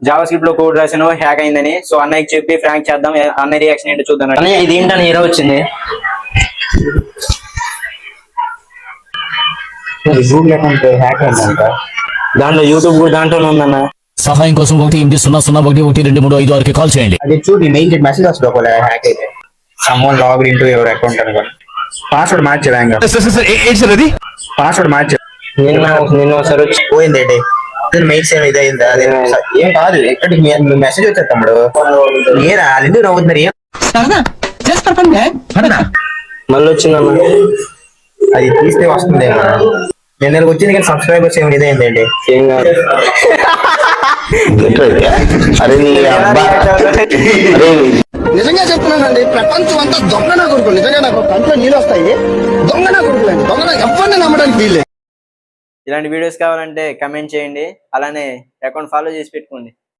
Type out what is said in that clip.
Java script లో code రాసాను hack అయిందని. సో అన్నయ్యకి చెప్పి ఫ్రాంక్ చేద్దాం, అన్నయ్య రియాక్షన్ ఏంటో చూద్దాం. అన్నయ్య ఇది ఏంటని హీరో వచ్చింది హ్యాక్ అయిందంట. దాంట్లో యూట్యూబ్ కూడా దాంట్లోనే ఉందన్న. సహాయం కోసం 1-800-1-1-2-3-5-6కి కాల్ చేయండి. అది చూడు మెయిల్ మెసేజ్ వస్తుంది ఒకవేళ హ్యాక్ అయితే. Someone log in to your account అనుకోండి. పాస్వర్డ్ మార్చేదా ఇంకా? పాస్వర్డ్ మార్చే నిన్న ఒకసారి వచ్చి పోయింది ఏంటి మెయిల్స్ ఏమి ఇదైందా? అదే ఏం కాదు, ఎక్కడికి మెసేజ్ వచ్చారు తమ్ముడు. ఏరా ఎందుకు నవ్వుతున్నారు? ఏం మళ్ళీ వచ్చిందన్న. అది తీస్తే వస్తుంది. నేను వచ్చింది కానీ సబ్స్క్రైబర్స్ ఏమి ఇదైందండి. ఏం కాదు. నిజంగా చెప్తున్నానండి, ప్రపంచం అంతా దొంగ నా కొడుకులు. నిజంగా నాకు కంట్లో నీళ్ళు వస్తాయి. దొంగ నా కొడుకులండి, దొంగ ఎవరిని నమ్మడానికి వీల్లేదు. ఇలాంటి వీడియోస్ కావాలంటే కమెంట్ చేయండి, అలానే అకౌంట్ ఫాలో చేసి పెట్టుకోండి.